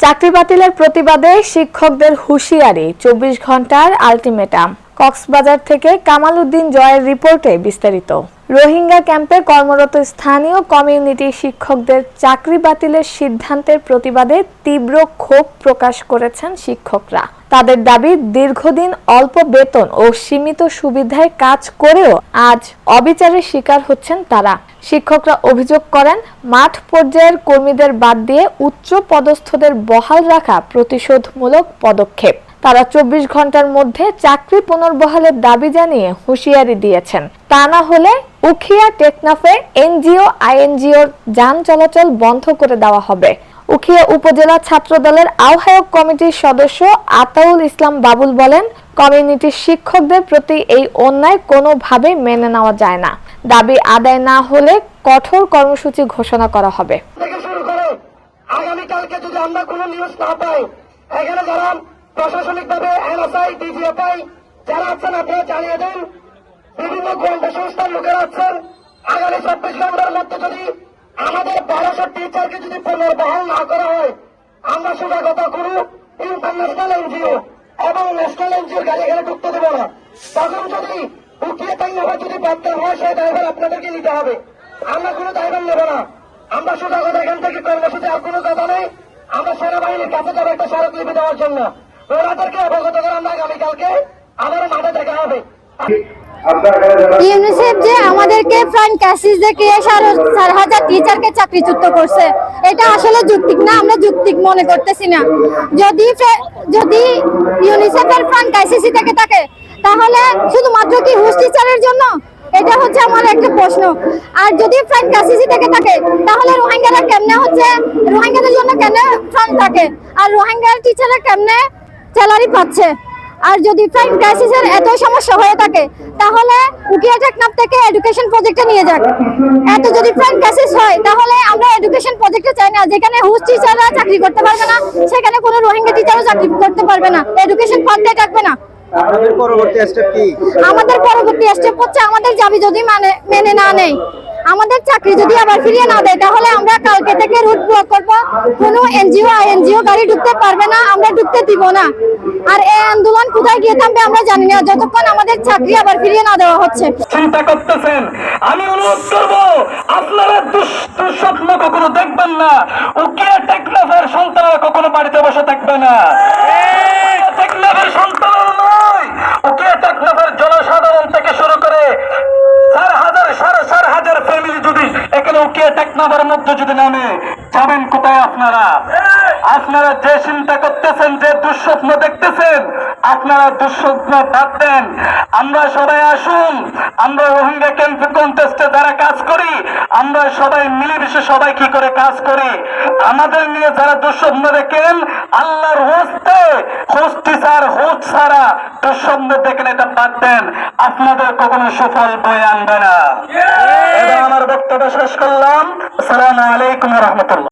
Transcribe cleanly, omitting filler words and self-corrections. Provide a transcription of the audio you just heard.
চাকরি বাতিলের প্রতিবাদে শিক্ষকদের হুঁশিয়ারি, 24 ঘন্টার আলটিমেটাম। কক্সবাজার থেকে কামাল উদ্দিন জয়ের রিপোর্টে বিস্তারিত। রোহিঙ্গা ক্যাম্পে কর্মরত স্থানীয় কমিউনিটি শিক্ষকদের চাকরি বাতিলের সিদ্ধান্তের প্রতিবাদে তীব্র ক্ষোভ প্রকাশ করেছেন শিক্ষকরা। তাদের দাবি, দীর্ঘদিন অল্প বেতন ও সীমিত সুবিধায় কাজ করেও আজ অবিচারের শিকার হচ্ছেন তারা। শিক্ষকরা অভিযোগ করেন, মাঠ পর্যায়ের কর্মীদের বাদ দিয়ে উচ্চ পদস্থদের বহাল রাখা প্রতিশোধমূলক পদক্ষেপ। তারা 24 ঘন্টার মধ্যে চাকরি পুনর্বহালের দাবি জানিয়ে হুঁশিয়ারি দিয়েছেন। তা না হলে উখিয়া টেকনাফে এনজিও আইএনজিওর যান চলাচল বন্ধ করে দেওয়া হবে। উখিয়া উপজেলা ছাত্র দলের আহ্বায়ক কমিটির সদস্য আতাউল ইসলাম বাবুল বলেন, কমিউনিটির শিক্ষকদের প্রতি এই অন্যায় কোনোভাবে মেনে নেওয়া যায় না। দাবি আদায় না হলে কঠোর কর্মসূচি ঘোষণা করা হবে। আগামীকালকে যদি আমরা কোনো নিউজ না পাই, এখানে যারা প্রশাসনিকভাবে এনএসআই ডিজিএফআই যারা আছেন আপনারা জানিয়ে দেন। বিভিন্ন গোয়েন্দা সংস্থার লোকেরা আছেন। আগামী 24 ঘন্টার মধ্যে যদি আমাদের 1200 টিচারকে যদি পুনর্বহাল না করা হয়, আমরা সজাগতা করব ইন্টারন্যাশনাল এনজিও এবং ন্যাশনাল এনজিওর গাড়ি এখানে ঢুকতে দেবো না। তখন যদি উঠিয়ে তাই নেওয়া যদি বাধ্য হয়, সেই ড্রাইভার আপনাদেরকে নিতে হবে। আমরা কোনো ড্রাইভার নেব না। আমরা সজাগতা এখান থেকে কর্মসূচি আর কোনো কথা নেই। আমরা সেনাবাহিনীর কাছে যাবো একটা স্মারকলিপি দেওয়ার জন্য। ওনাদেরকে অবগত করে আমরা আগামীকালকে আবার মাঠে দেখা হবে। ইউনিসেফ যে আমাদেরকে ফ্রন্ট ক্যাসিস দেখে 4,000 টিচারকে চাকরিচ্যুত করছে, এটা আসলে যৌক্তিক না, আমরা যৌক্তিক মনে করতেছি না। যদি ইউনিসেফের ফ্রন্ট ক্যাসিসই থেকে থাকে, তাহলে শুধুমাত্র কি হোস্ট টিচারের জন্য? এটা হচ্ছে আমার একটা প্রশ্ন। আর যদি ফ্রন্ট ক্যাসিসই থেকে থাকে, তাহলে রোহিঙ্গারা কেমনে রোহিঙ্গাদের জন্য কেন ফ্রন্ট থাকে, আর রোহিঙ্গার টিচাররা কেমনে স্যালারি পাচ্ছে? আর যদি ফ্রন্ট ক্রাইসিসের এত সমস্যা হয়ে থাকে, তাহলে উখিয়া টেকনাফ থেকে এডুকেশন প্রজেক্টে নিয়ে যাক। এত যদি ফ্রন্ট ক্রাইসিস হয়, তাহলে আমরা এডুকেশন প্রজেক্টে চাই না, যেখানে হোস্ট টিচাররা চাকরি করতে পারবে না, সেখানে কোনো রোহিঙ্গা টিচারও চাকরি করতে পারবে না, এডুকেশন ফান্ডে থাকবে না। আমাদের পরবর্তী স্টেপ কি? আমাদের পরবর্তী স্টেপ হচ্ছে, আমাদের দাবি যদি মেনে না নেয়, আমাদের চাকরি যদি আবার ফিরিয়ে না দেয়, তাহলে আমরা কালকে থেকে রুট ব্লক করব। কোনো এনজিও আইএনজিও গাড়ি ঢুকতে পারবে না, আমরা ঢুকতে দিব না। আর এই আন্দোলন কোথায় গিয়ে থামবে আমরা জানি না, যতক্ষণ আমাদের চাকরি আবার ফিরিয়ে না দেওয়া হচ্ছে। চিন্তা করতেছেন, আমি অনুরোধ করব, আপনারা দুঃস্বপ্ন কখনো দেখবেন না। উকিয়া টেকনাফের সন্তানরা কখনো বাড়িতে বসে থাকবে না। টেকনাফের সন্তান নয়, উকিয়া টেকনাফের জনসাধারণ থেকে শুরু করে 4,000 ফ্যামিলি যদি এখানে উকিয়া টেকনাফের মধ্যে যদি নামে, যাবেন কোথায় আপনারা? আপনারা যে চিন্তা করতেছেন, যে দুঃস্বপ্ন দেখতেছেন, আপনারা দুঃস্বপ্ন বাদ দেন। আমরা সবাই আসুন, আমরা রোহিঙ্গা ক্যাম্প কন্টেস্টে যারা কাজ করি, আমরা সবাই মিলেমিশে সবাই কি করে কাজ করি। আমাদের নিয়ে যারা দুঃস্বপ্ন দেখেন, আল্লাহর হস্তে হোস্ট ছাড়া দুঃস্বপ্ন দেখেন, এটা বাদ দেন। আপনাদের কখনো সফল বয়ে আনবে না। এবার আমার বক্তব্য শেষ করলাম। আসসালামু আলাইকুম ওয়া রাহমাতুল্লাহ।